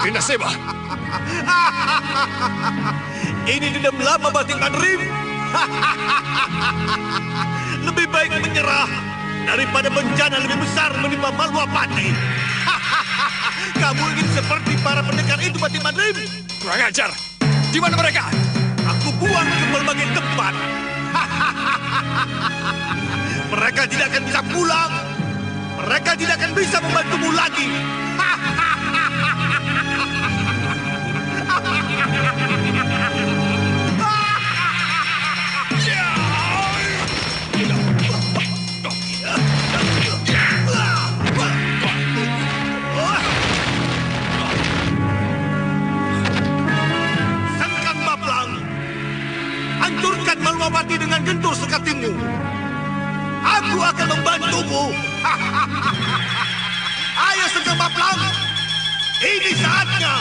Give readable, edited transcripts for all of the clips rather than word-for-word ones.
Kinaseba, Ini dendam lama Batik Madrim. Lebih baik menyerah daripada bencana lebih besar menimpa Malwapati. Kamu ingin seperti para pendekar itu, Batik Madrim? kurang ajar. Di mana mereka? Aku buang ke berbagai tempat. Mereka tidak akan bisa pulang. Mereka tidak akan bisa membantumu lagi. Sengkang Baplang, hancurkan Malwapati dengan gentur sekatimu. Aku akan membantumu. Ayo Sengkang Baplang, ini saatnya.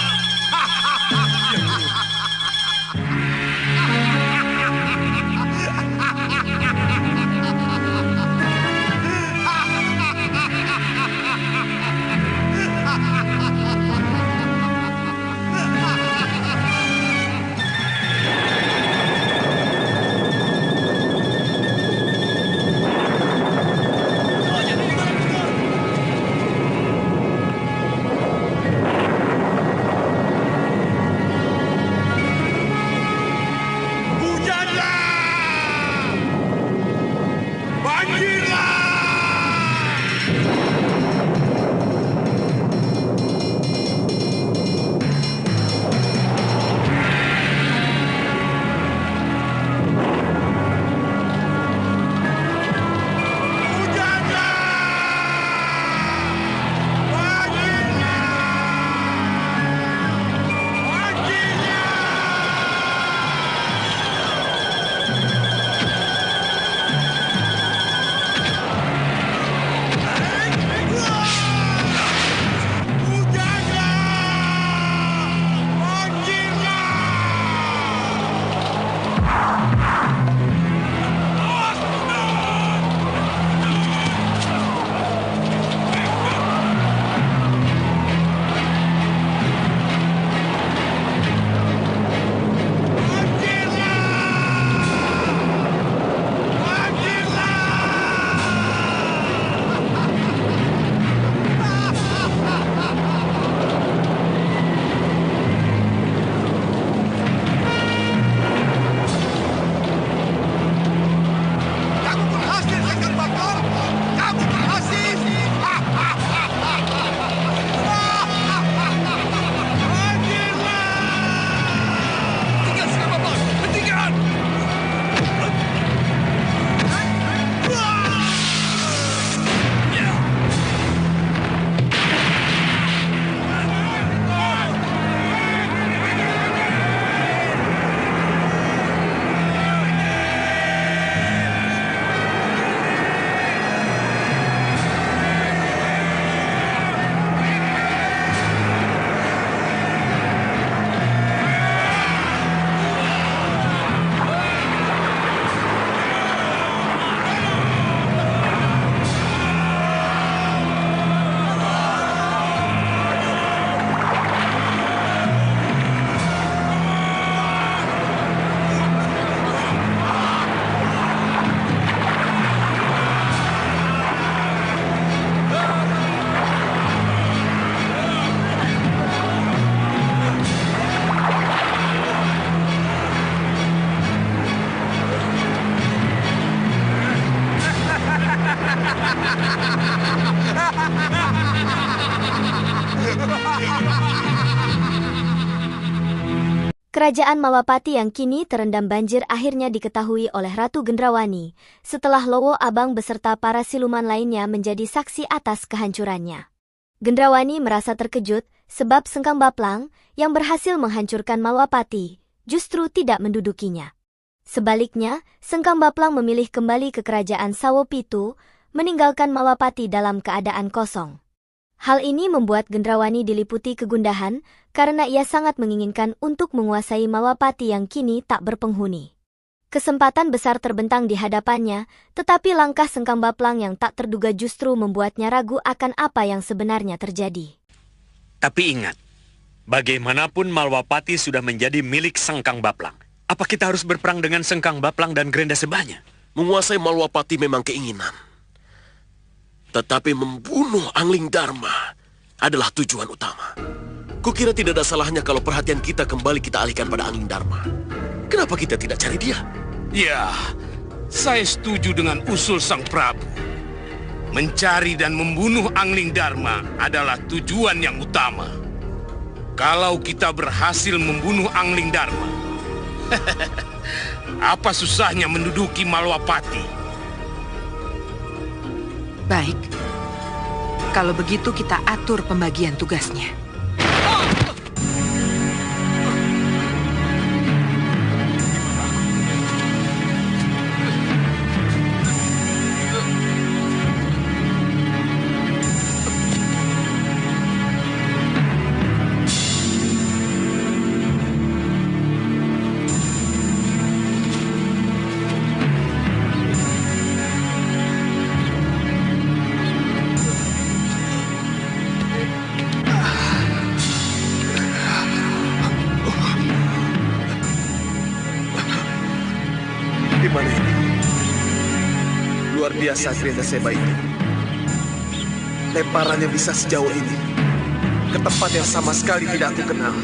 Kerajaan Malwapati yang kini terendam banjir akhirnya diketahui oleh Ratu Gendrawani, setelah Lowo Abang beserta para siluman lainnya menjadi saksi atas kehancurannya. Gendrawani merasa terkejut sebab Sengkang Baplang yang berhasil menghancurkan Malwapati justru tidak mendudukinya. Sebaliknya, Sengkang Baplang memilih kembali ke kerajaan Sawopitu, meninggalkan Malwapati dalam keadaan kosong. Hal ini membuat Gendrawani diliputi kegundahan karena ia sangat menginginkan untuk menguasai Malwapati yang kini tak berpenghuni. Kesempatan besar terbentang di hadapannya, tetapi langkah Sengkang Baplang yang tak terduga justru membuatnya ragu akan apa yang sebenarnya terjadi. Tapi ingat, bagaimanapun Malwapati sudah menjadi milik Sengkang Baplang. Apa kita harus berperang dengan Sengkang Baplang dan Grenda Sebanya? Menguasai Malwapati memang keinginan. Tetapi membunuh Angling Dharma adalah tujuan utama. Kukira tidak ada salahnya kalau perhatian kita kembali kita alihkan pada Angling Dharma. Kenapa kita tidak cari dia? Ya, saya setuju dengan usul Sang Prabu. Mencari dan membunuh Angling Dharma adalah tujuan yang utama. Kalau kita berhasil membunuh Angling Dharma, apa susahnya menduduki Malwapati? Baik. Kalau begitu kita atur pembagian tugasnya. Di mana ini? Luar biasa Grenda Seba itu. Lemparannya bisa sejauh ini. Ke tempat yang sama sekali tidak aku kenal.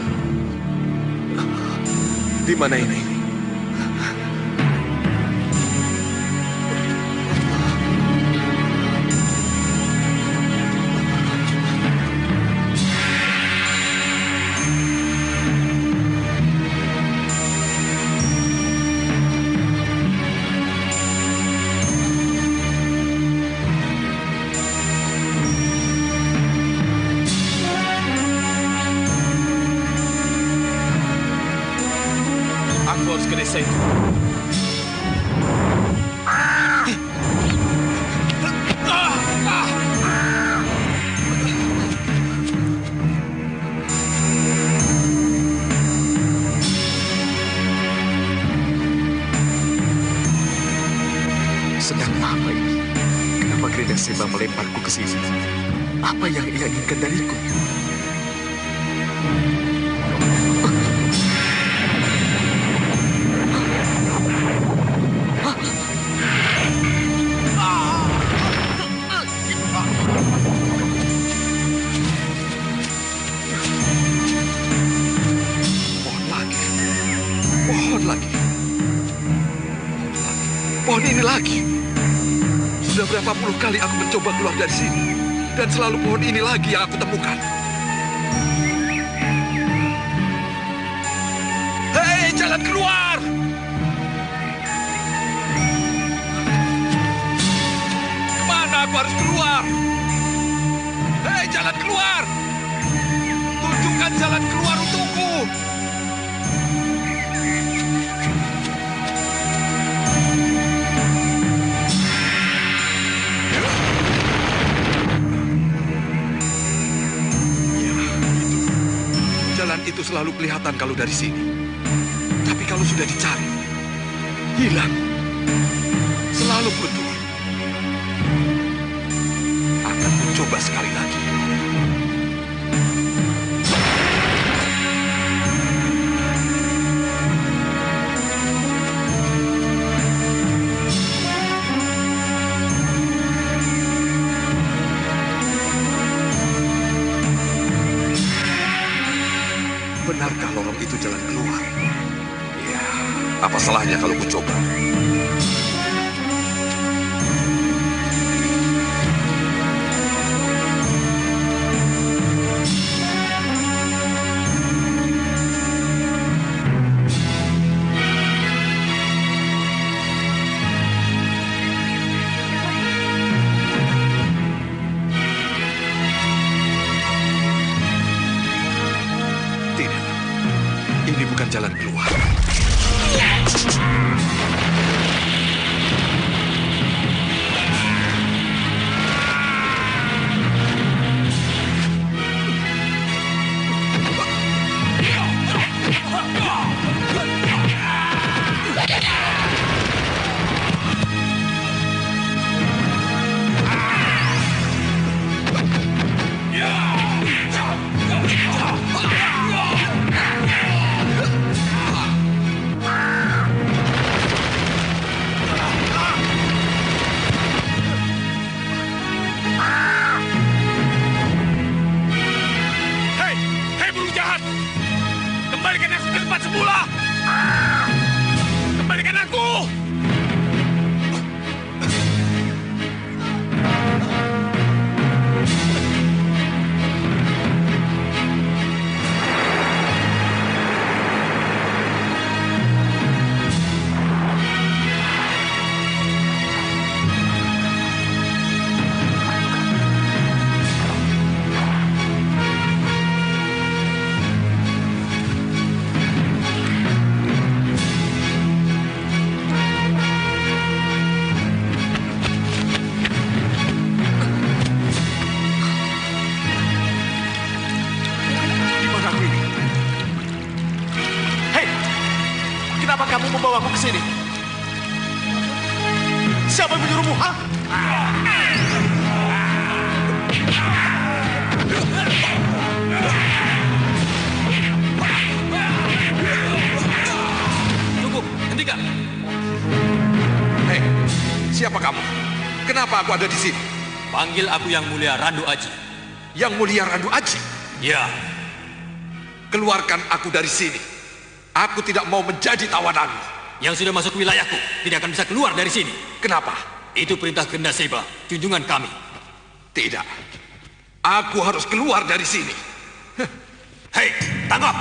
Di mana ini? Aku harus ke desa itu. Sedang apa ini? Kenapa Grenda Seba melemparku ke sini? Apa yang ia inginkan dariku? Pohon ini lagi. Sudah berapa puluh kali aku mencoba keluar dari sini. Dan selalu pohon ini lagi yang aku temukan. Hei, jalan keluar! Kemana aku harus keluar? Hei, jalan keluar! Tunjukkan jalan keluar untukku! Jalan itu selalu kelihatan kalau dari sini. Tapi kalau sudah dicari, hilang. Selalu beruntung. Akan mencoba sekali lagi. Benarkah lorong itu jalan keluar? Ya, apa salahnya kalau ku coba? Ini bukan jalan keluar. Kamulah! Kembalikan aku! Kenapa kamu membawaku ke sini? Siapa yang menyuruhmu, ha? Cukup, hentikan. Hei, siapa kamu? Kenapa aku ada di sini? Panggil aku Yang Mulia Randu Aji. Yang Mulia Randu Aji? Ya, Keluarkan aku dari sini. Aku tidak mau menjadi tawananmu. yang sudah masuk wilayahku tidak akan bisa keluar dari sini. Kenapa? Itu perintah Genda Seba, junjungan kami. Tidak. Aku harus keluar dari sini. Hei, tangkap!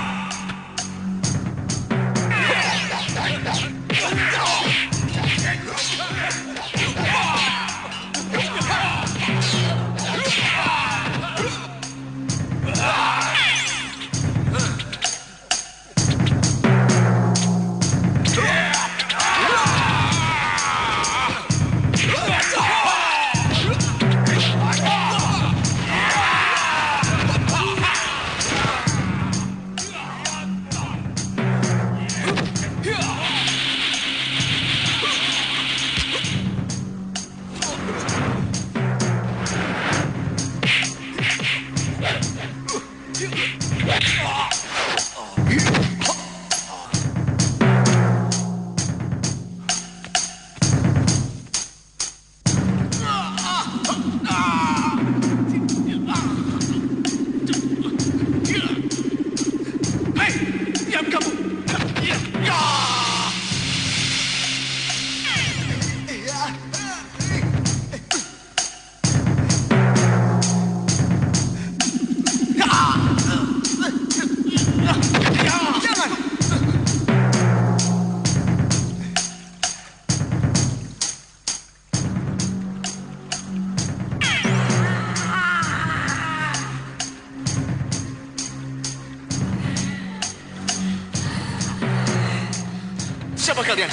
Siapa kalian?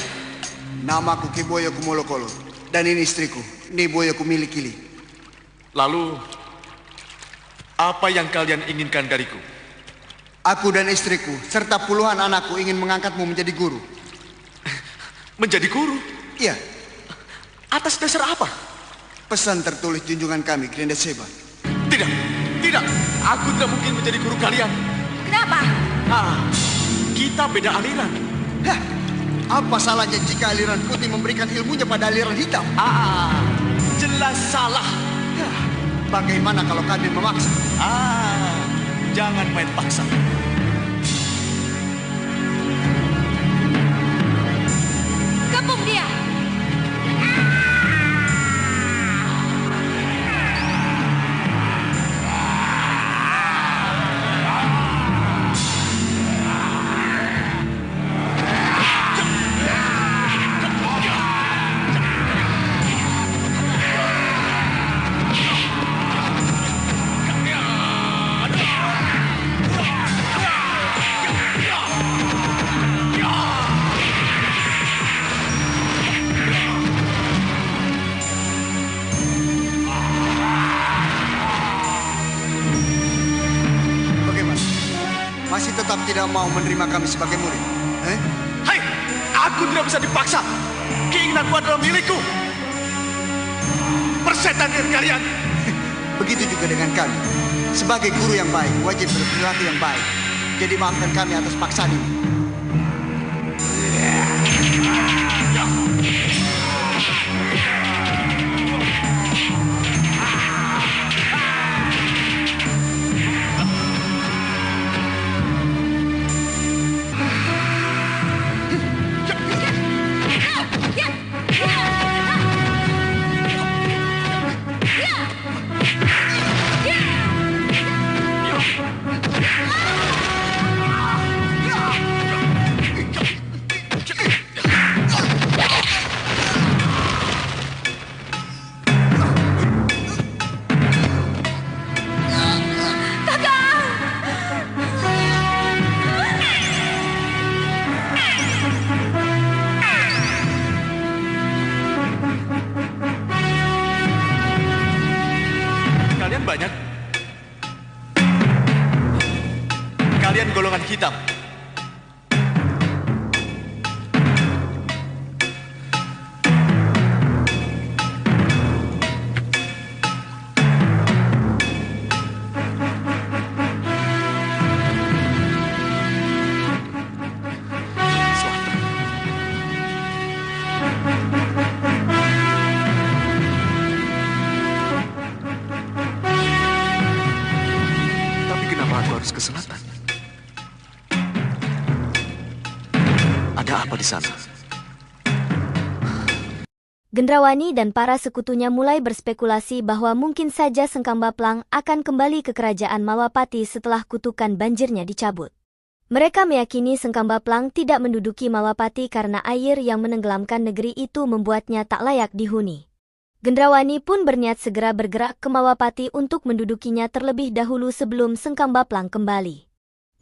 Namaku Kiboyo Kumolokolo, dan ini istriku, Niboyo Kumilikili. Lalu, apa yang kalian inginkan dariku? Aku dan istriku, serta puluhan anakku ingin mengangkatmu menjadi guru. Menjadi guru? Iya, Atas dasar apa? pesan tertulis junjungan kami, Genda Seba. Tidak, tidak. Aku tidak mungkin menjadi guru kalian. Kenapa? Kita beda aliran. Hah, apa salahnya jika aliran putih memberikan ilmunya pada aliran hitam? Jelas salah. Bagaimana kalau kami memaksa? Jangan main paksa. Kepung dia! Masih tetap tidak mau menerima kami sebagai murid? Hai, aku tidak bisa dipaksa. Keinginanku adalah milikku. Persetan dengan kalian. Begitu juga dengan kami. Sebagai guru yang baik, wajib berperilaku yang baik. Jadi maafkan kami atas paksaan ini. kalian golongan hitam. Tapi kenapa aku harus ke selatan? Ada apa di sana? Gendrawani dan para sekutunya mulai berspekulasi bahwa mungkin saja Sengkang Baplang akan kembali ke kerajaan Malwapati setelah kutukan banjirnya dicabut. Mereka meyakini Sengkang Baplang tidak menduduki Malwapati karena air yang menenggelamkan negeri itu membuatnya tak layak dihuni. Gendrawani pun berniat segera bergerak ke Malwapati untuk mendudukinya terlebih dahulu sebelum Sengkang Baplang kembali.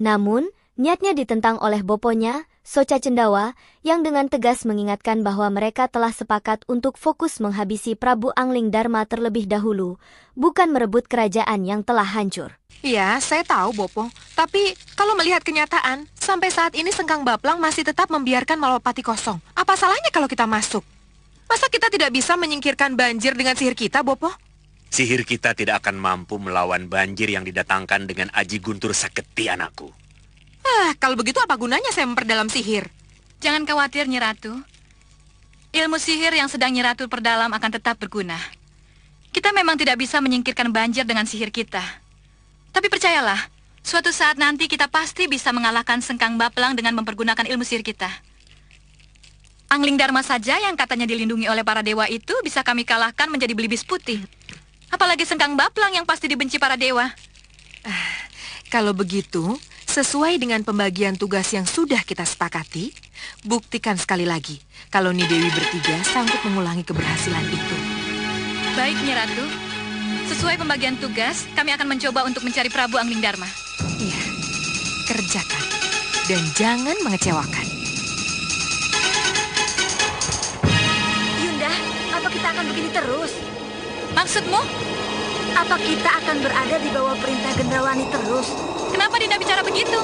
Namun, niatnya ditentang oleh boponya, Soca Cendawa, yang dengan tegas mengingatkan bahwa mereka telah sepakat untuk fokus menghabisi Prabu Angling Dharma terlebih dahulu, bukan merebut kerajaan yang telah hancur. Ya, saya tahu, Bopo. Tapi kalau melihat kenyataan, sampai saat ini Sengkang Baplang masih tetap membiarkan Malwapati kosong. Apa salahnya kalau kita masuk? Masa kita tidak bisa menyingkirkan banjir dengan sihir kita, Bopo? Sihir kita tidak akan mampu melawan banjir yang didatangkan dengan Aji Guntur Saketi, anakku. Kalau begitu apa gunanya saya memperdalam sihir? Jangan khawatir, Nyi Ratu. Ilmu sihir yang sedang Nyi Ratu perdalam akan tetap berguna. Kita memang tidak bisa menyingkirkan banjir dengan sihir kita. Tapi percayalah, suatu saat nanti kita pasti bisa mengalahkan Sengkang Baplang dengan mempergunakan ilmu sihir kita. Angling Dharma saja yang katanya dilindungi oleh para dewa itu bisa kami kalahkan menjadi belibis putih. Apalagi Sengkang Baplang yang pasti dibenci para dewa. Kalau begitu, sesuai dengan pembagian tugas yang sudah kita sepakati, buktikan sekali lagi kalau Nidewi bertiga sanggup mengulangi keberhasilan itu. Baik, Nyi Ratu. Sesuai pembagian tugas, kami akan mencoba untuk mencari Prabu Angling Dharma. Iya, kerjakan. Dan jangan mengecewakan. Yunda, apa kita akan begini terus? Maksudmu? Apa kita akan berada di bawah perintah Gendrawani terus? Kenapa Dinda bicara begitu?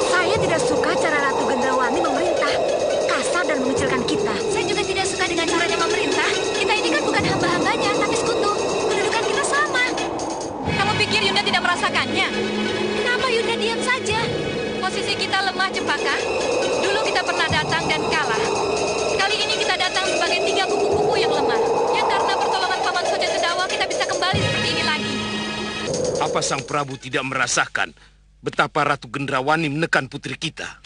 Saya tidak suka cara Ratu Gendrawani memerintah. Kasar dan mengecilkan kita. Saya juga tidak suka dengan caranya memerintah. Kita ini kan bukan hamba-hambanya, tapi sekutu. Kedudukan kita sama. Kamu pikir Yunda tidak merasakannya? Kenapa Yunda diam saja? Posisi kita lemah, Cempaka. Dulu kita pernah datang dan kalah. Kali ini kita datang sebagai 3 kupu-kupu yang lemah. Yang karena pertolongan Paman Soca Cendawa kita bisa kembali seperti ini lagi. Apa Sang Prabu tidak merasakan betapa Ratu Gendrawani menekan putri kita?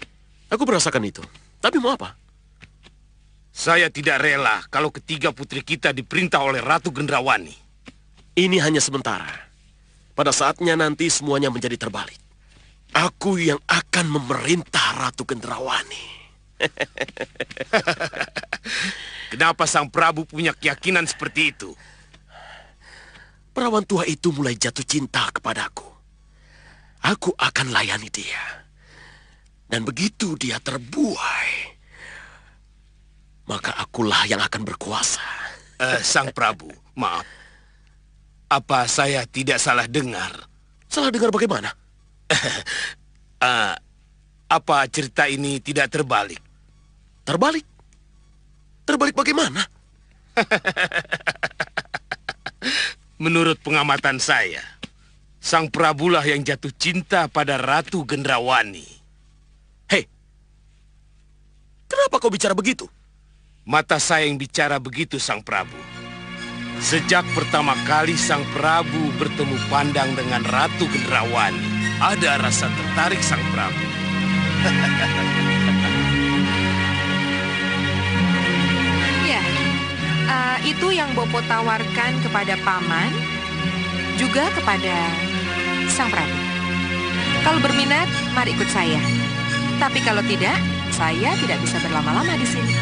Aku merasakan itu. Tapi mau apa? Saya tidak rela kalau ketiga putri kita diperintah oleh Ratu Gendrawani. Ini hanya sementara. Pada saatnya nanti semuanya menjadi terbalik. Aku yang akan memerintah Ratu Gendrawani. Kenapa Sang Prabu punya keyakinan seperti itu? Perawan tua itu mulai jatuh cinta kepadaku. Aku akan layani dia. Dan begitu dia terbuai, maka akulah yang akan berkuasa. Sang Prabu, maaf. Apa saya tidak salah dengar? Salah dengar bagaimana? Apa cerita ini tidak terbalik? Terbalik? Terbalik bagaimana? Menurut pengamatan saya, Sang Prabulah yang jatuh cinta pada Ratu Gendrawani. Hei, kenapa kau bicara begitu? Mata saya yang bicara begitu, Sang Prabu. Sejak pertama kali Sang Prabu bertemu pandang dengan Ratu Gendrawani, ada rasa tertarik Sang Prabu. Ya, itu yang Bopo tawarkan kepada Paman, juga kepada Sang Prabu. Kalau berminat, mari ikut saya. Tapi kalau tidak, saya tidak bisa berlama-lama di sini.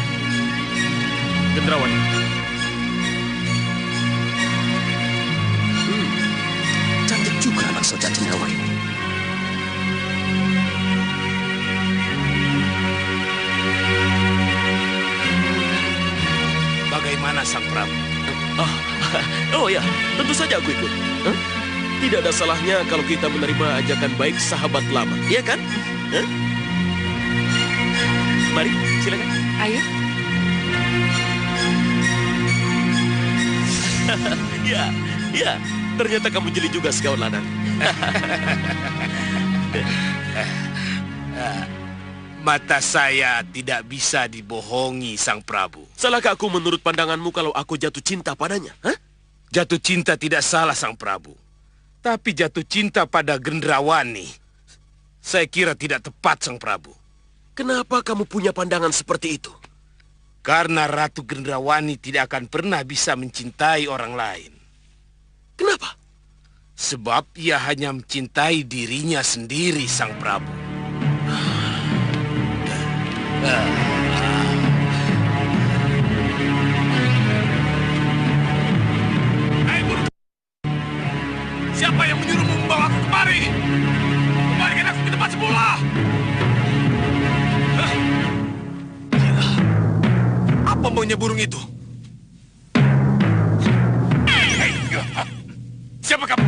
Gendrawani. Cantik juga anak Soca Cendawa ini. Bagaimana Sang Prabu? Oh ya, tentu saja aku ikut. Tidak ada salahnya kalau kita menerima ajakan baik sahabat lama, iya kan? Hah? Mari, silakan. Ayo. Ya, ternyata kamu jeli juga sekawan ladang. Mata saya tidak bisa dibohongi, Sang Prabu. Salahkah aku menurut pandanganmu kalau aku jatuh cinta padanya? Hah? Jatuh cinta tidak salah, Sang Prabu. Tapi jatuh cinta pada Gendrawani, saya kira tidak tepat, Sang Prabu. Kenapa kamu punya pandangan seperti itu? Karena Ratu Gendrawani tidak akan pernah bisa mencintai orang lain. Kenapa? Sebab ia hanya mencintai dirinya sendiri, Sang Prabu. Siapa yang menyuruhmu membawa aku kemari? Kembalikan aku ke tempat semula. Gila. Apa maunya burung itu? Siapa kamu?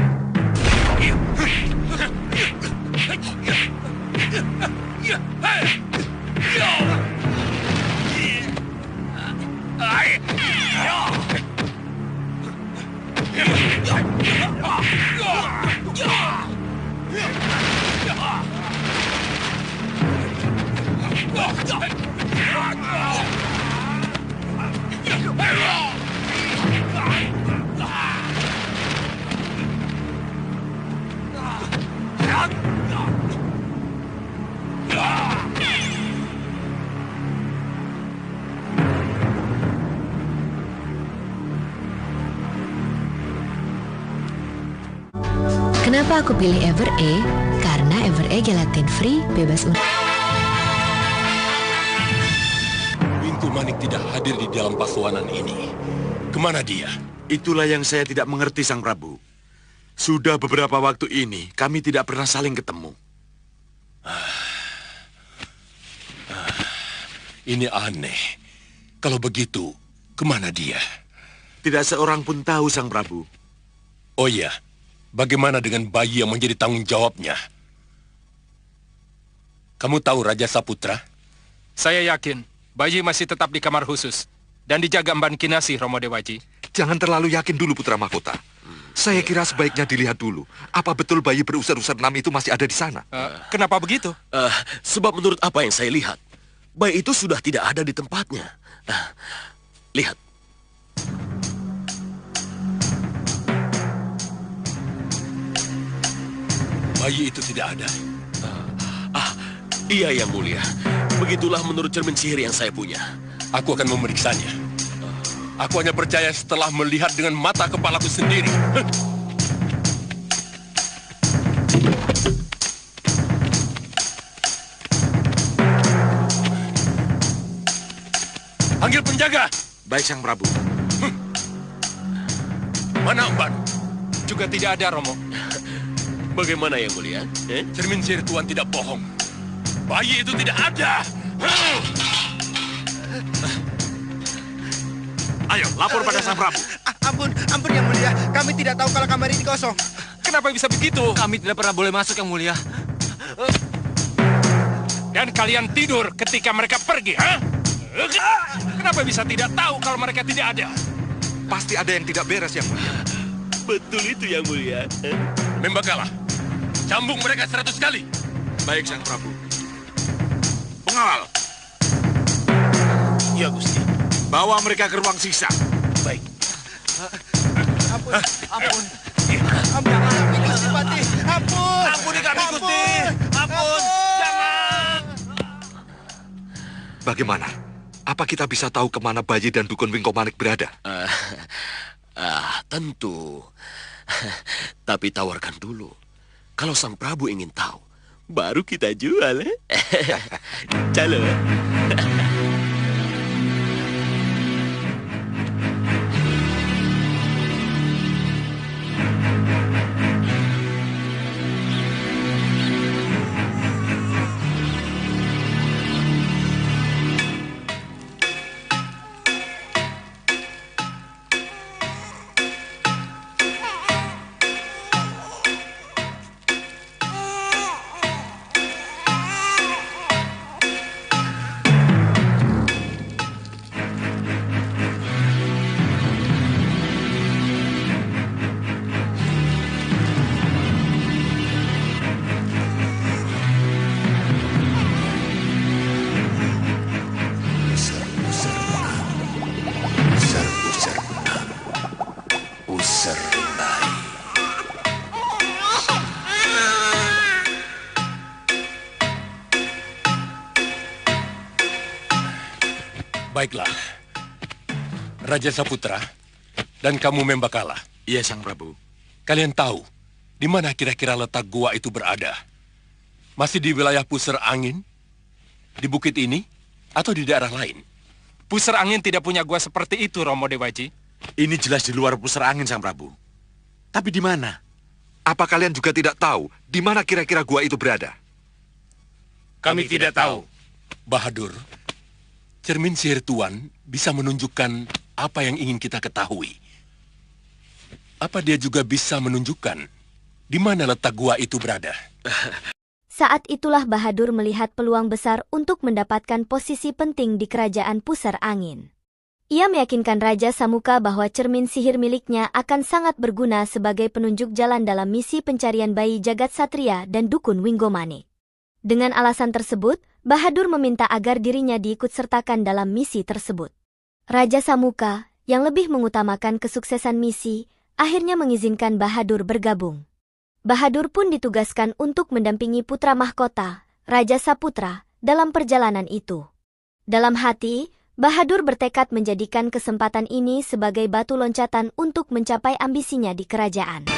Kenapa aku pilih Ever A? Karena Ever A gelatin free, bebas Pintu Manik tidak hadir di dalam paslawanan ini. Kemana dia? Itulah yang saya tidak mengerti, Sang Prabu. Sudah beberapa waktu ini, kami tidak pernah saling ketemu. Ini aneh. Kalau begitu, kemana dia? Tidak seorang pun tahu, Sang Prabu. Oh iya, bagaimana dengan bayi yang menjadi tanggung jawabnya? Kamu tahu Raja Saputra? Saya yakin, bayi masih tetap di kamar khusus dan dijaga Mban Kinasih, Romo Dewaji. Jangan terlalu yakin dulu, Putra Mahkota. Saya kira sebaiknya dilihat dulu. Apa betul bayi berusur-usur 6 itu masih ada di sana? Kenapa begitu? Sebab menurut apa yang saya lihat, bayi itu sudah tidak ada di tempatnya. Lihat. Bayi itu tidak ada. Iya, Yang Mulia. Begitulah menurut cermin sihir yang saya punya. Aku akan memeriksanya. Aku hanya percaya setelah melihat dengan mata kepalaku sendiri. Panggil penjaga. Baik, Sang Prabu. Mana Mban? Juga tidak ada, Romo. Bagaimana, Yang Mulia? Cermin sihir Tuan tidak bohong. Bayi itu tidak ada. Ayo, lapor pada Sang Prabu. Ampun Yang Mulia. Kami tidak tahu kalau kamar ini kosong. Kenapa bisa begitu? Kami tidak pernah boleh masuk, Yang Mulia. Dan kalian tidur ketika mereka pergi, ha? Kenapa bisa tidak tahu kalau mereka tidak ada? Pasti ada yang tidak beres, Yang Mulia. Betul itu, Yang Mulia. Membakalah. Cambung mereka 100 kali. Baik, Sang Prabu. Pengawal. Ya, Gusti. Bawa mereka ke ruang sisa. Baik. Ampun. Jangan ambil Gusti Pati. Ampun. Ampuni kami, Gusti. Ampun. Jangan. Bagaimana? Apa kita bisa tahu kemana bayi dan dukun Wingko Manik berada? Tentu. Tapi tawarkan dulu. Kalau Sang Prabu ingin tahu, baru kita jual. Calo. Baiklah. Raja Saputra dan kamu Membakala. Iya, Sang Prabu. Kalian tahu di mana kira-kira letak gua itu berada? Masih di wilayah pusar angin? Di bukit ini? Atau di daerah lain? Pusar angin tidak punya gua seperti itu, Romo Dewaji. Ini jelas di luar pusar angin, Sang Prabu. Tapi di mana? Apa kalian juga tidak tahu di mana kira-kira gua itu berada? Kami tidak tahu. Bahadur, cermin sihir Tuan bisa menunjukkan apa yang ingin kita ketahui. Apa dia juga bisa menunjukkan di mana letak gua itu berada? Saat itulah Bahadur melihat peluang besar untuk mendapatkan posisi penting di kerajaan pusar angin. Ia meyakinkan Raja Samuka bahwa cermin sihir miliknya akan sangat berguna sebagai penunjuk jalan dalam misi pencarian bayi jagat satria dan dukun Winggomane. Dengan alasan tersebut, Bahadur meminta agar dirinya diikutsertakan dalam misi tersebut. Raja Samuka, yang lebih mengutamakan kesuksesan misi, akhirnya mengizinkan Bahadur bergabung. Bahadur pun ditugaskan untuk mendampingi putra mahkota, Raja Saputra, dalam perjalanan itu. Dalam hati, Bahadur bertekad menjadikan kesempatan ini sebagai batu loncatan untuk mencapai ambisinya di kerajaan.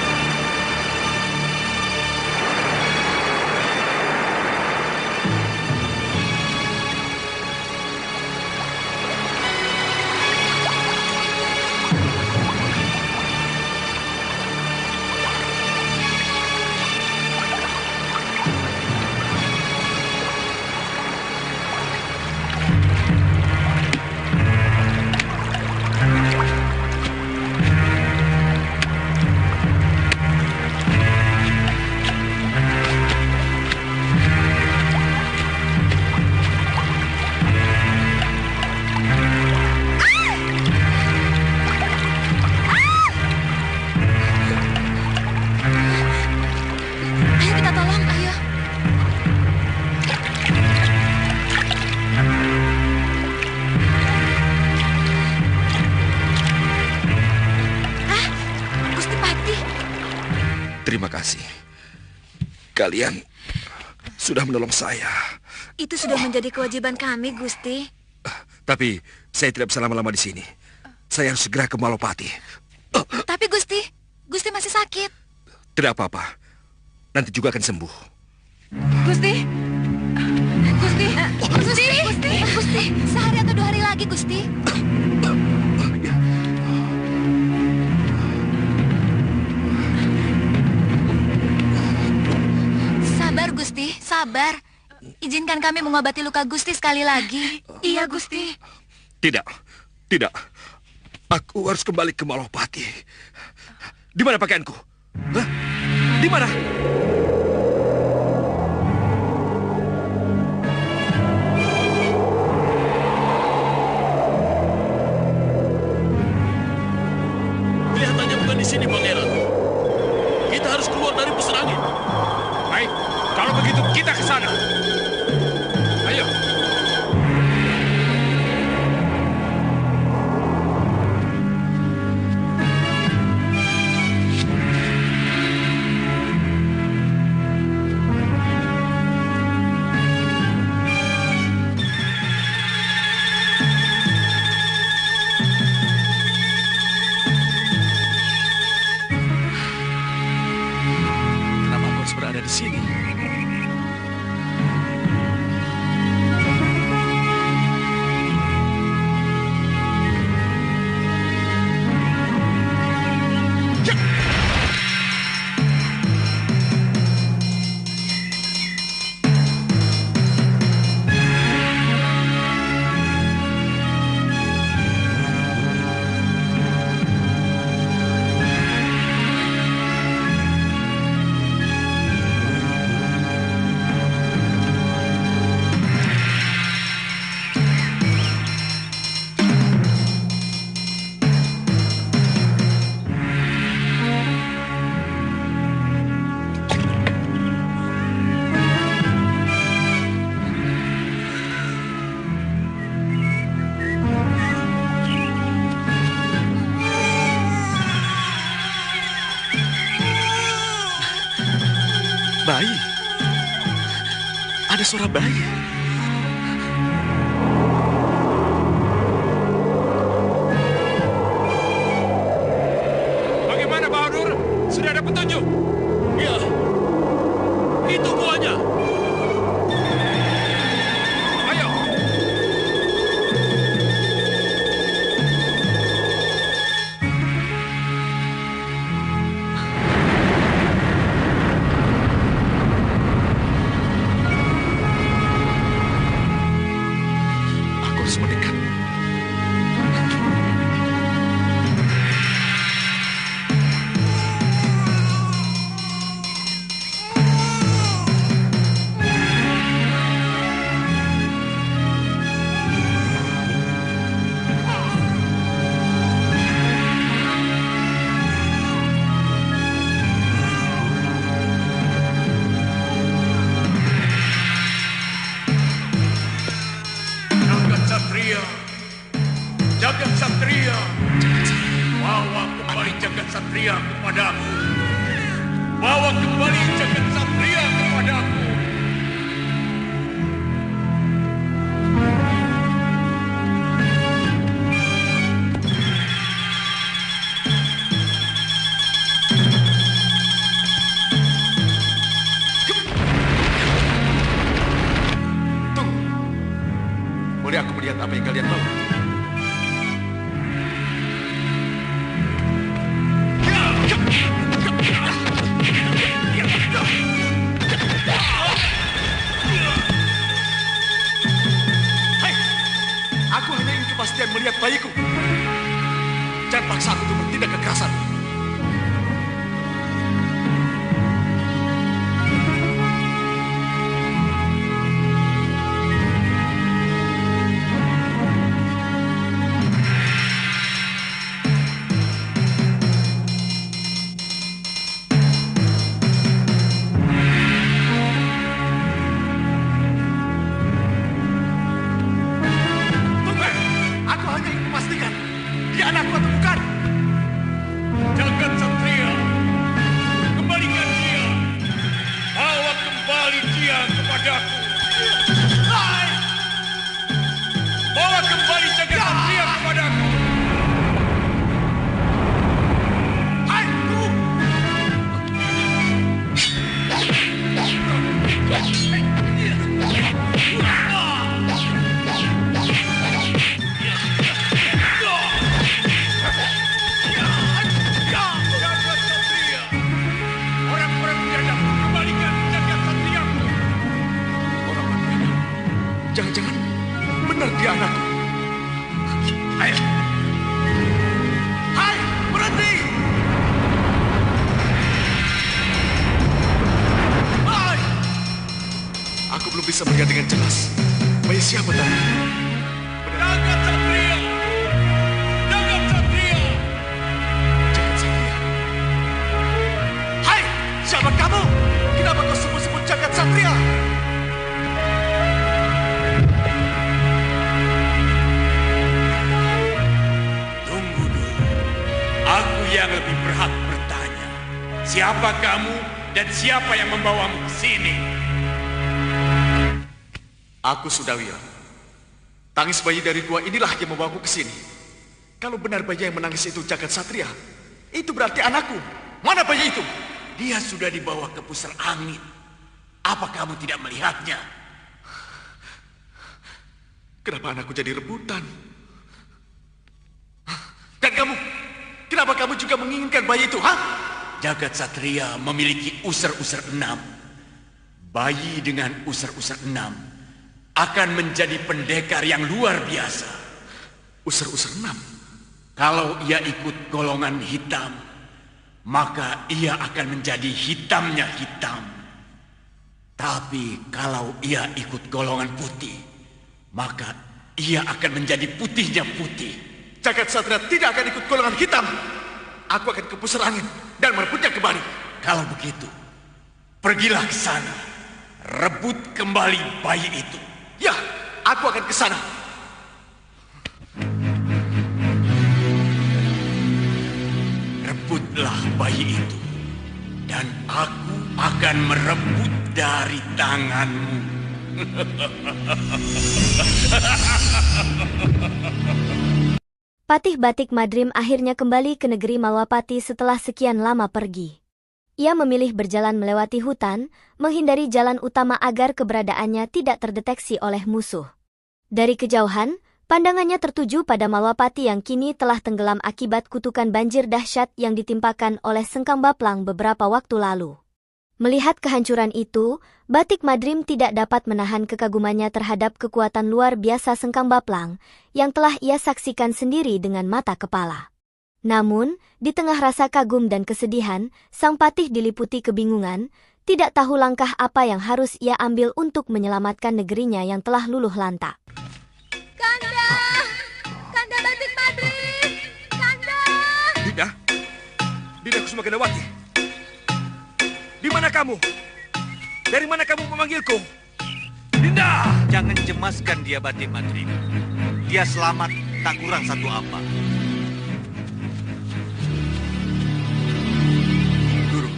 Terima kasih. Kalian sudah menolong saya. Itu sudah menjadi kewajiban kami, Gusti. Tapi saya tidak bisa lama-lama di sini. Saya harus segera ke Malopati. Tapi Gusti masih sakit. Tidak apa-apa. Nanti juga akan sembuh. Gusti, sehari atau 2 hari lagi, Gusti. Sabar, Gusti, sabar. Izinkan kami mengobati luka Gusti sekali lagi. Iya, Gusti. Tidak. Aku harus kembali ke Malopati. Di mana pakaianku? Hah? Di mana? Kelihatannya bukan di sini, Pangeran. Kita harus keluar dari pusar angin. Baik, kalau begitu kita ke sana. Ayo. Kenapa aku harus berada di sini? Bayi. Ada suara bayi. Itu buahnya. Ayo. Aku harus mendekat. Jagat Satria. Jagat Satria. Bawa kembali Jagat Satria kepadaku. Bawa kembali Jagat Satria kepadaku. Boleh aku melihat apa yang kalian bawa? Hai, aku hanya ingin kepastian melihat bayiku. Jangan paksa aku untuk bertindak kekerasan. Tunggu, aku hanya ingin memastikan dia anakku atau bukan. Jagat Satria, kembalikan dia. Bawa kembali dia kepadaku. Hai! Bawa kembali Jagat Satria kepadaku. Hai, tunggu. Jagat Satria, orang-orang biadab, kembalikan Jagat Satriaku. Orang-orang biadab. Jangan-jangan benar dia anakku. Ayo. Hai, berhenti. Hai. Aku belum bisa melihat dengan jelas. Bayi siapa tadi? Jagat Satria. Jagat Satria. Jagat Satria. Hai, siapa kamu? Kenapa kau sebut-sebut Jagat Satria? Tunggu dulu. Aku yang lebih berhak bertanya. Siapa kamu dan siapa yang membawamu ke sini? Aku Sudawira. Tangis bayi dari gua inilah yang membawaku ke sini. Kalau benar bayi yang menangis itu Jagat Satria, itu berarti anakku. Mana bayi itu? Dia sudah dibawa ke pusar angin. Apa kamu tidak melihatnya? Kenapa anakku jadi rebutan? Dan kamu, kenapa kamu juga menginginkan bayi itu, ha? Jagat Satria memiliki usar-usar 6. Bayi dengan usar-usar 6 akan menjadi pendekar yang luar biasa. Usar-usar 6? Kalau ia ikut golongan hitam, maka ia akan menjadi hitamnya hitam. Tapi kalau ia ikut golongan putih, maka ia akan menjadi putihnya putih. Jagat Satria tidak akan ikut golongan hitam. Aku akan ke pusar angin dan merebutnya kembali. Kalau begitu, pergilah ke sana. Rebut kembali bayi itu. Ya, aku akan ke sana. Rebutlah bayi itu. Dan aku akan merebut dari tanganmu. Patih Batik Madrim akhirnya kembali ke negeri Malwapati setelah sekian lama pergi. Ia memilih berjalan melewati hutan, menghindari jalan utama agar keberadaannya tidak terdeteksi oleh musuh. Dari kejauhan, pandangannya tertuju pada Malwapati yang kini telah tenggelam akibat kutukan banjir dahsyat yang ditimpakan oleh Sengkang Baplang beberapa waktu lalu. Melihat kehancuran itu, Batik Madrim tidak dapat menahan kekagumannya terhadap kekuatan luar biasa Sengkang Baplang yang telah ia saksikan sendiri dengan mata kepala. Namun, di tengah rasa kagum dan kesedihan, sang patih diliputi kebingungan, tidak tahu langkah apa yang harus ia ambil untuk menyelamatkan negerinya yang telah luluh lantak. Kanda! Kanda Batik Madrim! Kanda! Dinda Kusumagandawati. Di mana kamu? Dari mana kamu memanggilku? Dinda! Jangan cemaskan dia, Batik Madrim. Dia selamat, tak kurang satu apa. Guru,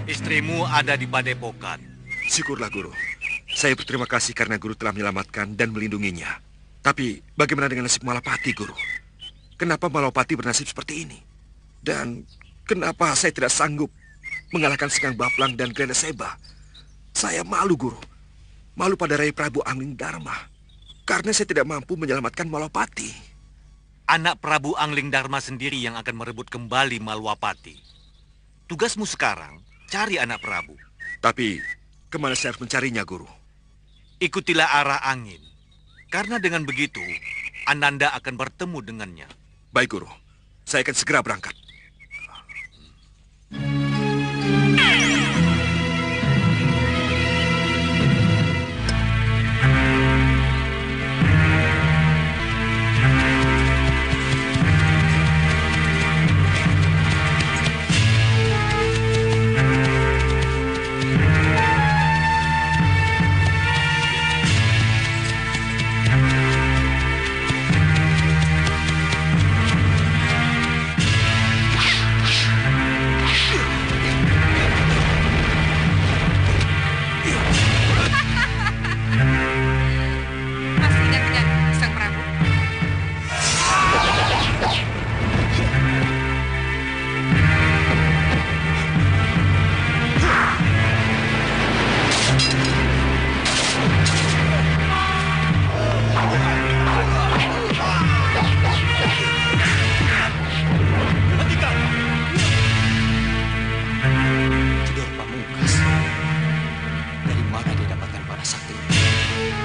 istrimu ada di padepokan. Syukurlah, Guru. Saya berterima kasih karena Guru telah menyelamatkan dan melindunginya. Tapi bagaimana dengan nasib Malwapati, Guru? Kenapa Malwapati bernasib seperti ini? Dan kenapa saya tidak sanggup mengalahkan Sengkang Baplang dan Granda Seba? Saya malu, Guru. Malu pada Rai Prabu Angling Dharma. Karena saya tidak mampu menyelamatkan Malwapati. Anak Prabu Angling Dharma sendiri yang akan merebut kembali Malwapati. Tugasmu sekarang, cari anak Prabu. Tapi, kemana saya harus mencarinya, Guru? Ikutilah arah angin. Karena dengan begitu, Ananda akan bertemu dengannya. Baik, Guru. Saya akan segera berangkat.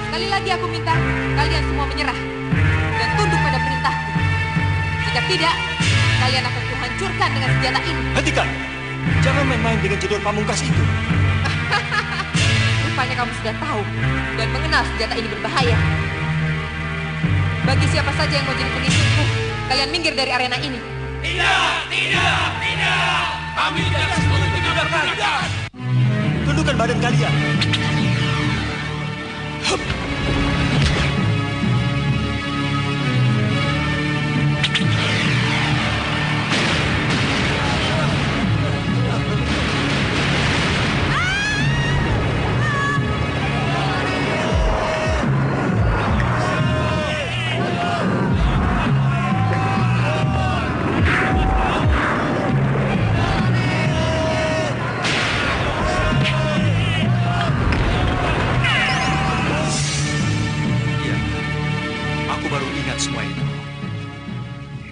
Sekali lagi aku minta kalian semua menyerah dan tunduk pada perintahku. Jika tidak, kalian akan kuhancurkan dengan senjata ini. Hentikan! Jangan main-main dengan jedor pamungkas itu. Rupanya kamu sudah tahu dan mengenal senjata ini berbahaya. Bagi siapa saja yang mau jadi pengikutku, kalian minggir dari arena ini. Tidak! Kami tidak setuju dengan perintah. Tundukkan badan kalian.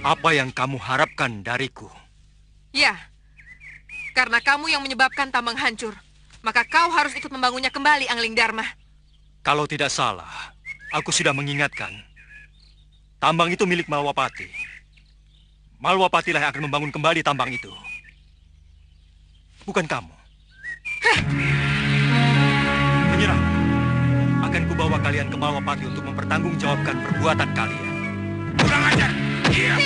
Apa yang kamu harapkan dariku? Ya, karena kamu yang menyebabkan tambang hancur, maka kau harus ikut membangunnya kembali, Angling Dharma. Kalau tidak salah, aku sudah mengingatkan. Tambang itu milik Malwapati. Malwapati lah yang akan membangun kembali tambang itu. Bukan kamu. Menyerah. Akan kubawa kalian ke Malwapati untuk mempertanggungjawabkan perbuatan kalian. Kurang ajar! Iya.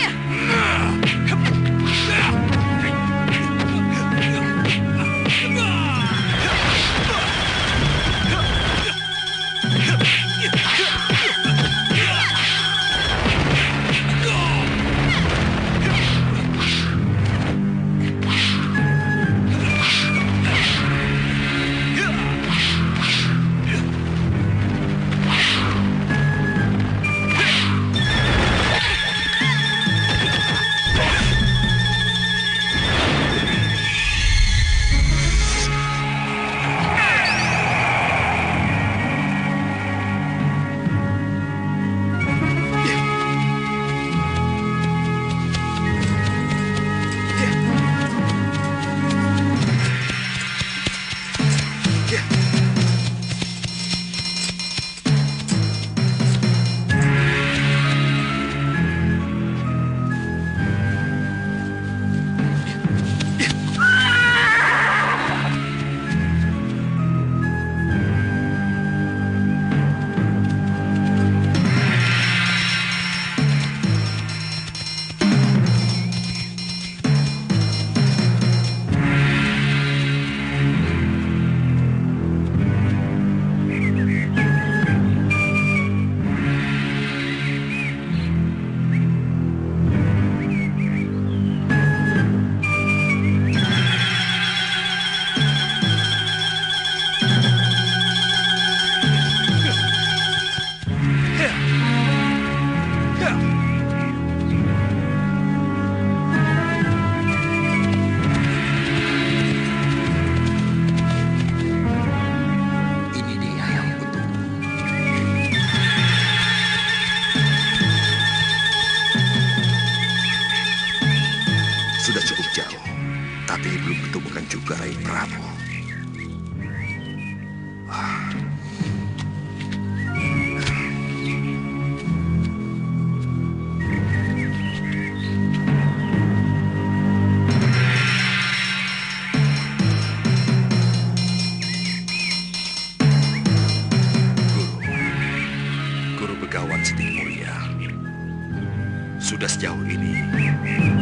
Sudah sejauh ini,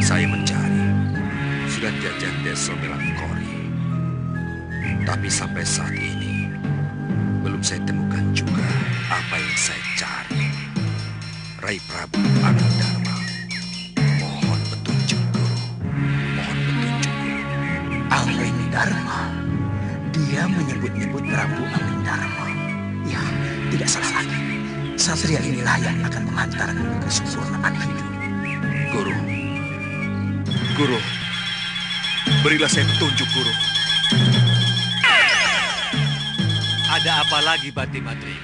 saya mencari. Sudah jajah Desa Melangkori. Tapi sampai saat ini, belum saya temukan juga apa yang saya cari. Rai Prabu Anandharma. Mohon petunjuk, Guru. Mohon petunjuk, Guru. Anandharma? Dia menyebut-nyebut Prabu Anandharma. Ya, tidak salah lagi. Satria inilah yang akan menghantarkan kesempurnaan hidup. Guru, berilah saya petunjuk, Guru. Ada apa lagi, Bati Madrim?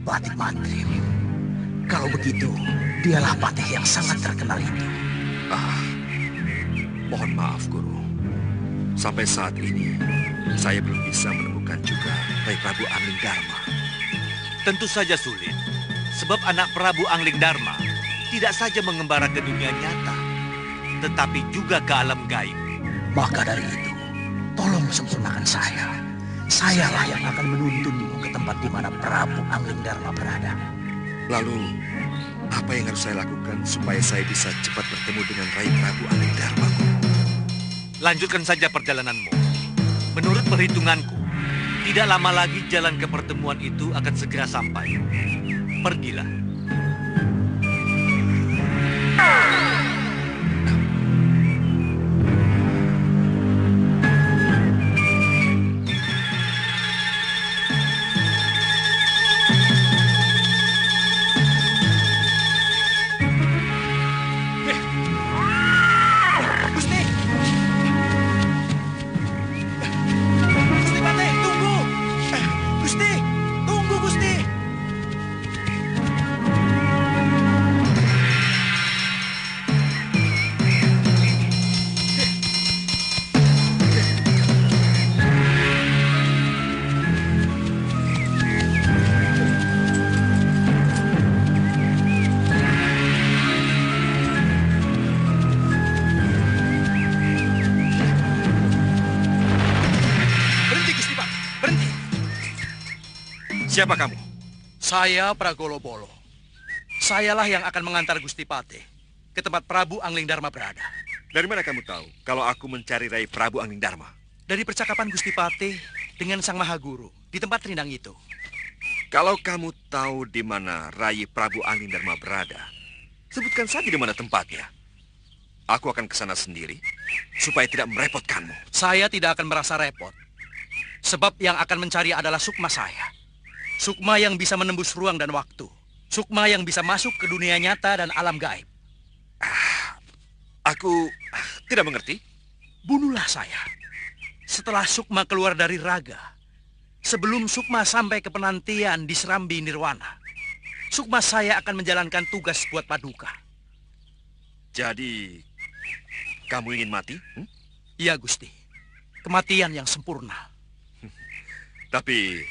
Bati Madrim. Kalau begitu, dialah patih yang sangat terkenal itu. Mohon maaf, Guru. Sampai saat ini, saya belum bisa menemukan juga Rai Prabu Anandharma. Tentu saja sulit, sebab anak Prabu Anglingdarma tidak saja mengembara ke dunia nyata, tetapi juga ke alam gaib. Maka dari itu, tolong sempurnakan saya. Sayalah yang akan menuntunmu ke tempat di mana Prabu Anglingdarma berada. Lalu, apa yang harus saya lakukan supaya saya bisa cepat bertemu dengan Rai Prabu Anglingdarma? Lanjutkan saja perjalananmu. Menurut perhitunganku, tidak lama lagi jalan ke pertemuan itu akan segera sampai. Pergilah. Siapa kamu? Saya Pragolobolo. Sayalah yang akan mengantar Gusti Patih ke tempat Prabu Anglingdarma berada. Dari mana kamu tahu kalau aku mencari Rai Prabu Anglingdarma? Dari percakapan Gusti Patih dengan Sang Mahaguru di tempat rindang itu. Kalau kamu tahu di mana Rai Prabu Anglingdarma berada, sebutkan saja di mana tempatnya. Aku akan ke sana sendiri supaya tidak merepotkanmu. Saya tidak akan merasa repot. Sebab yang akan mencari adalah sukma saya. Sukma yang bisa menembus ruang dan waktu. Sukma yang bisa masuk ke dunia nyata dan alam gaib. Aku tidak mengerti. Bunuhlah saya. Setelah sukma keluar dari raga. Sebelum sukma sampai ke penantian di Serambi Nirwana. Sukma saya akan menjalankan tugas buat Paduka. Jadi, kamu ingin mati? Iya, Gusti. Kematian yang sempurna. Tapi,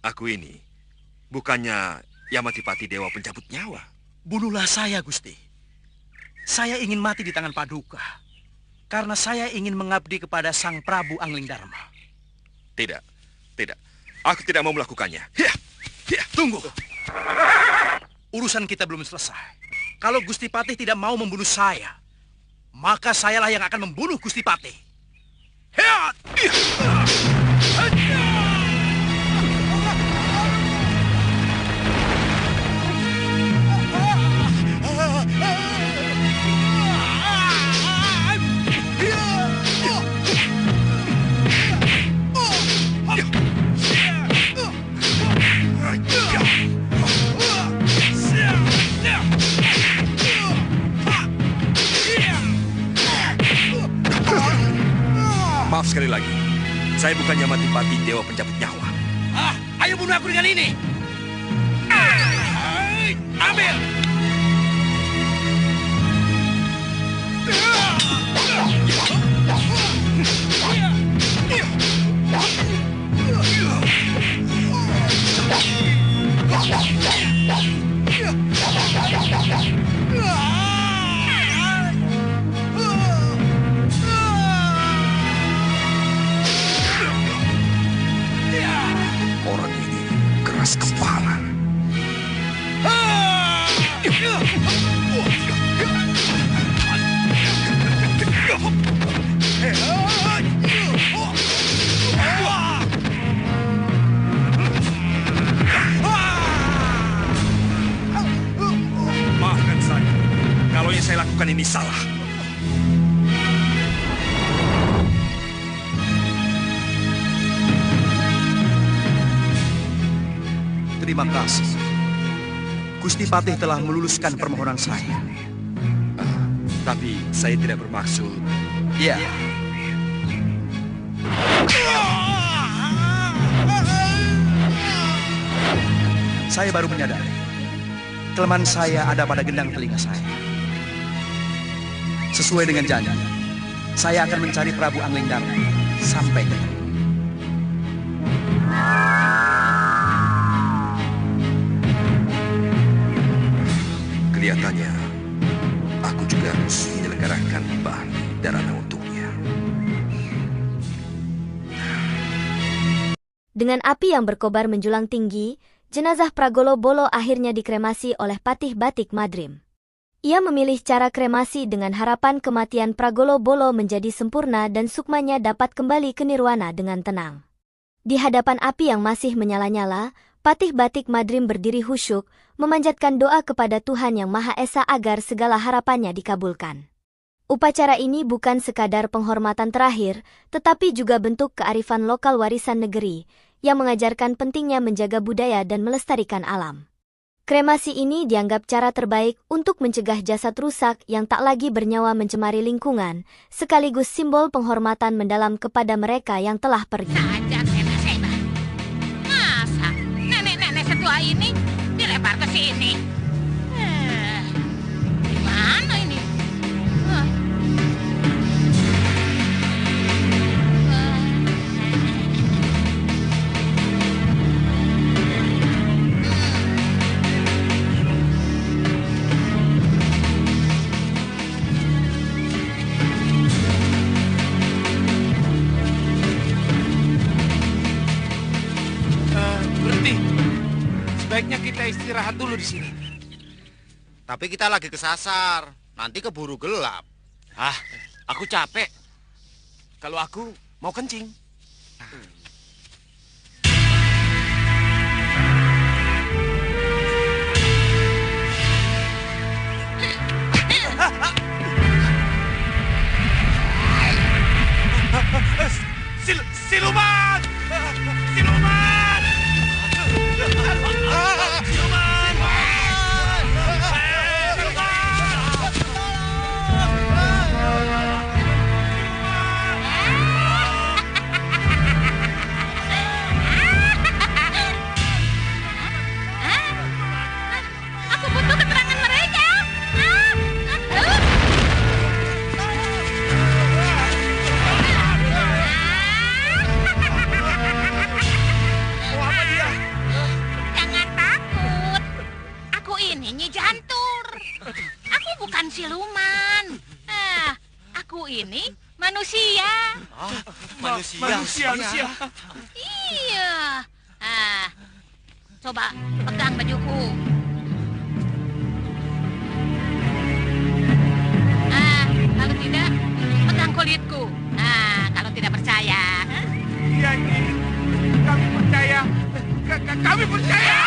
aku ini bukannya Yamatipati Dewa pencabut nyawa. Bunuhlah saya, Gusti. Saya ingin mati di tangan Paduka. Karena saya ingin mengabdi kepada Sang Prabu Anglingdarma. Tidak, tidak. Aku tidak mau melakukannya. Tunggu. Urusan kita belum selesai. Kalau Gusti Patih tidak mau membunuh saya, maka sayalah yang akan membunuh Gusti Patih. Maaf sekali lagi. Saya bukan Yamatipati Dewa pencabut nyawa. Ayo bunuh aku dengan ini. Ambil. Orang ini keras kepala. lakukan ini salah. Terima kasih. Gusti Patih telah meluluskan permohonan saya. Tapi saya tidak bermaksud. Ya. Saya baru menyadari kelemahan saya ada pada gendang telinga saya. Sesuai dengan janji, saya akan mencari Prabu Anglingdarma sampai ketemu. Kelihatannya aku juga harus menyelenggarakan bahan darana untuknya. Dengan api yang berkobar menjulang tinggi, jenazah Pragolo Bolo akhirnya dikremasi oleh Patih Batik Madrim. Ia memilih cara kremasi dengan harapan kematian Pragolo Bolo menjadi sempurna dan sukmanya dapat kembali ke nirwana dengan tenang. Di hadapan api yang masih menyala-nyala, Patih Batik Madrim berdiri khusyuk, memanjatkan doa kepada Tuhan Yang Maha Esa agar segala harapannya dikabulkan. Upacara ini bukan sekadar penghormatan terakhir, tetapi juga bentuk kearifan lokal warisan negeri, yang mengajarkan pentingnya menjaga budaya dan melestarikan alam. Kremasi ini dianggap cara terbaik untuk mencegah jasad rusak yang tak lagi bernyawa mencemari lingkungan, sekaligus simbol penghormatan mendalam kepada mereka yang telah pergi. Masa nenek-nenek setua ini dilempar ke sini? Gimana ini? Sebaiknya kita istirahat dulu di sini. Tapi kita lagi kesasar. Nanti keburu gelap. Aku capek. Kalau aku mau kencing. Siluman! Siluman! Aku butuh keterangan mereka. Jangan takut. Aku ini Nyi Jantur. Aku bukan siluman. Aku ini manusia. Manusia. Iya. Coba pegang bajuku. Kalau tidak, pegang kulitku. Kalau tidak percaya. Iya, Nyi. Kami percaya. Kami percaya.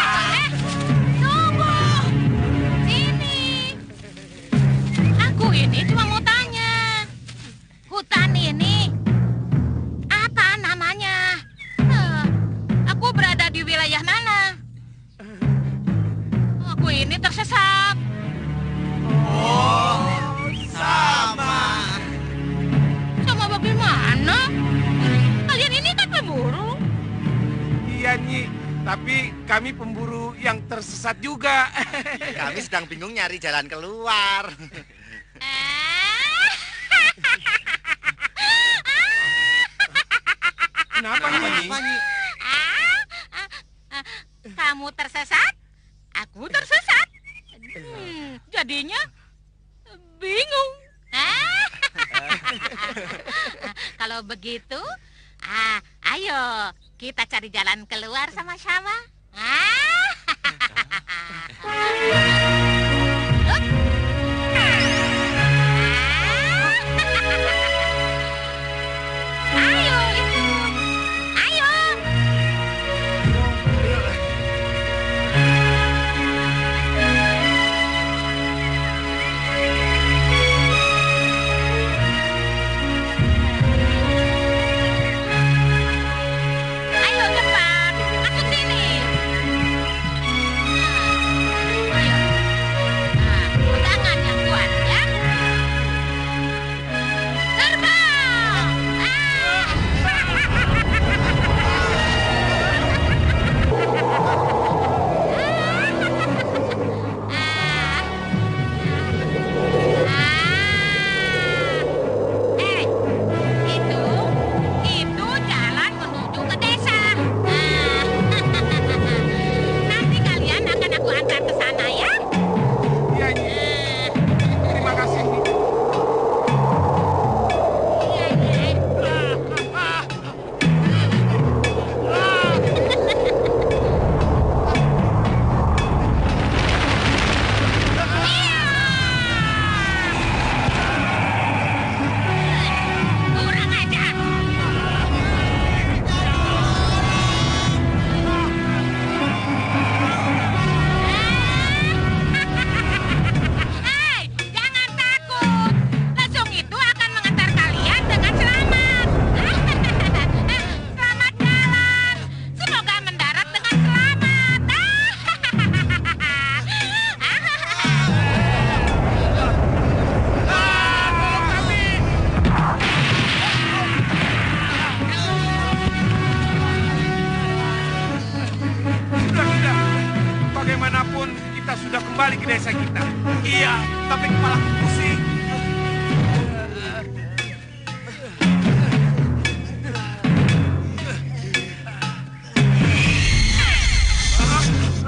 Tunggu. Sini. Aku ini cuma mau tanya. Hutan ini apa namanya? Aku berada di wilayah mana? Aku ini tersesat. Sama. Sama bagaimana? Kalian ini kan pemburu. Iya, Nyi. Tapi kami pemburu yang tersesat juga. Kami sedang bingung nyari jalan keluar. Kenapa, Nyi? Kamu tersesat? Aku tersesat. Jadinya bingung. Kalau begitu, ayo kita cari jalan keluar sama-sama. Ayo itu. Ayo. sudah kembali ke desa kita. Iya, tapi kepalaku pusing.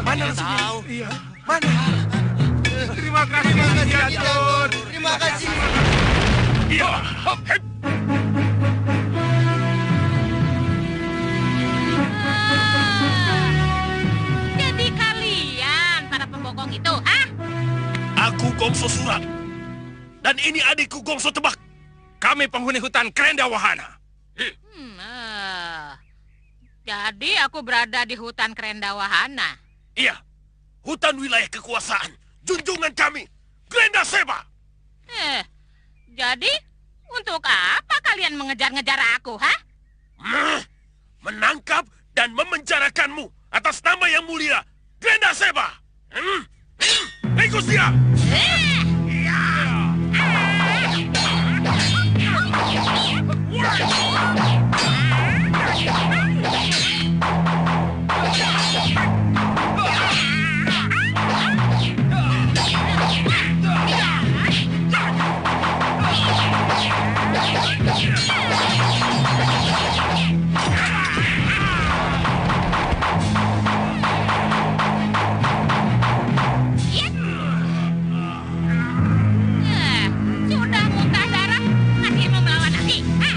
Mana tahu? Iya. Mana? Terima kasih, Atur. Terima kasih. Iya. Jadi kalian para pembokong itu, ah? Aku Gongso Surat. Dan ini adikku Gongso Tebak. Kami penghuni hutan Krenda Wahana. Jadi aku berada di hutan Krenda Wahana. Iya, hutan wilayah kekuasaan junjungan kami, Krenda Seba. Jadi untuk apa kalian mengejar-ngejar aku, ha? Menangkap dan memenjarakanmu atas nama yang mulia, Krenda Seba. Ikut dia. Sudah muntah darah, masih mau melawan lagi, ha?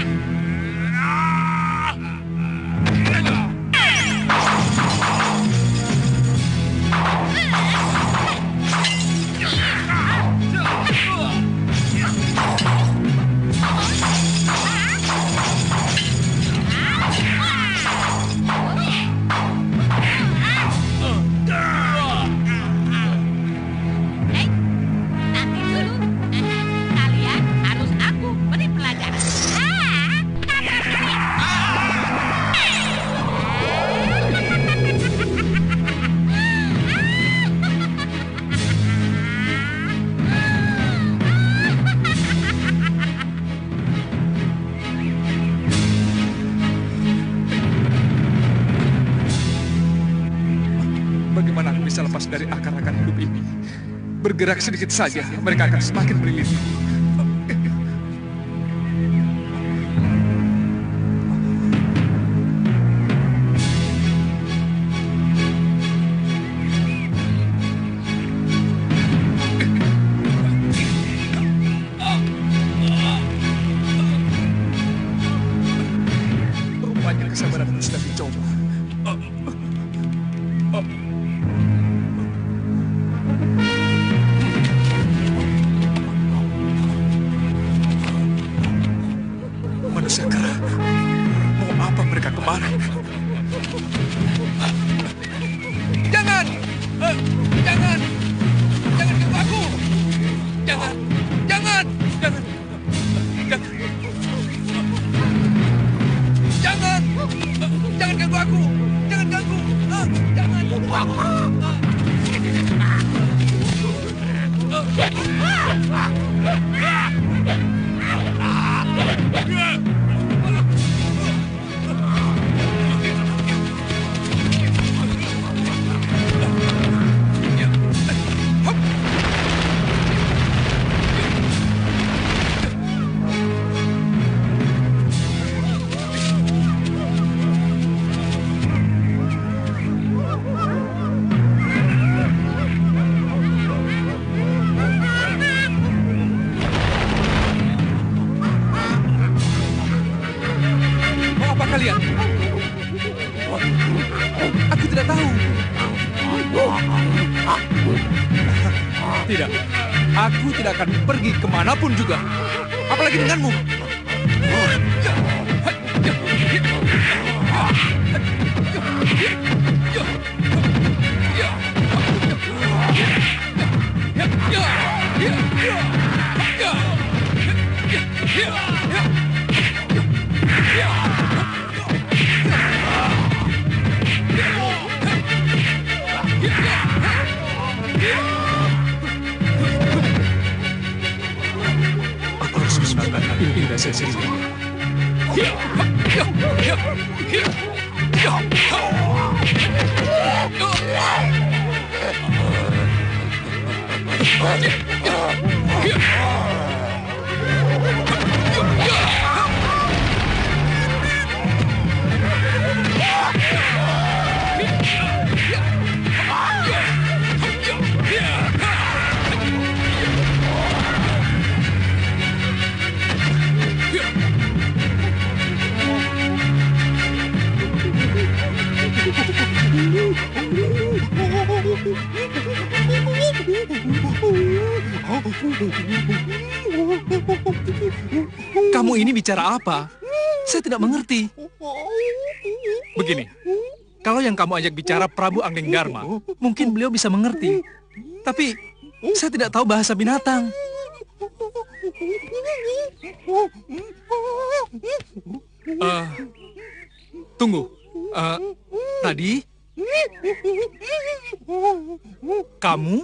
Nanti dulu, kalian harus aku beri pelajaran. Bagaimana aku bisa lepas dari akar-akar hidup ini? Bergerak sedikit saja, mereka akan semakin melilitti. Rupanya kesabaranku sudah dicoba. Manusia kera, mau apa mereka kemari? Jangan! Jangan! Jangan ganggu aku! Jangan! Jangan! Jangan! Jangan! Jangan! Jangan ganggu aku! Jangan ganggu! Jangan! Mau apa kalian? Aku tidak tahu. Tidak, aku tidak akan pergi kemanapun juga. Apalagi denganmu. Aku harus menggunakan ilmu dasar sendiri. Kamu ini bicara apa? Saya tidak mengerti. Begini, kalau yang kamu ajak bicara Prabu Angling Dharma, mungkin beliau bisa mengerti. Tapi saya tidak tahu bahasa binatang. Tunggu. Tadi kamu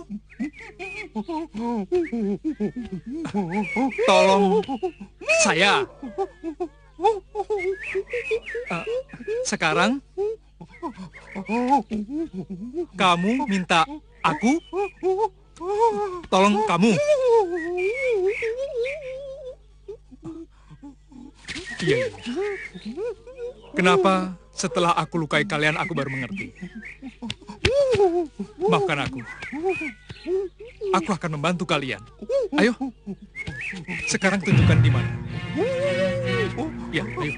tolong saya. Sekarang kamu minta aku tolong kamu. Iya. Kenapa setelah aku lukai kalian aku baru mengerti? Maafkan aku. Aku akan membantu kalian. Ayo. Sekarang tunjukkan di mana. Ya, ayo.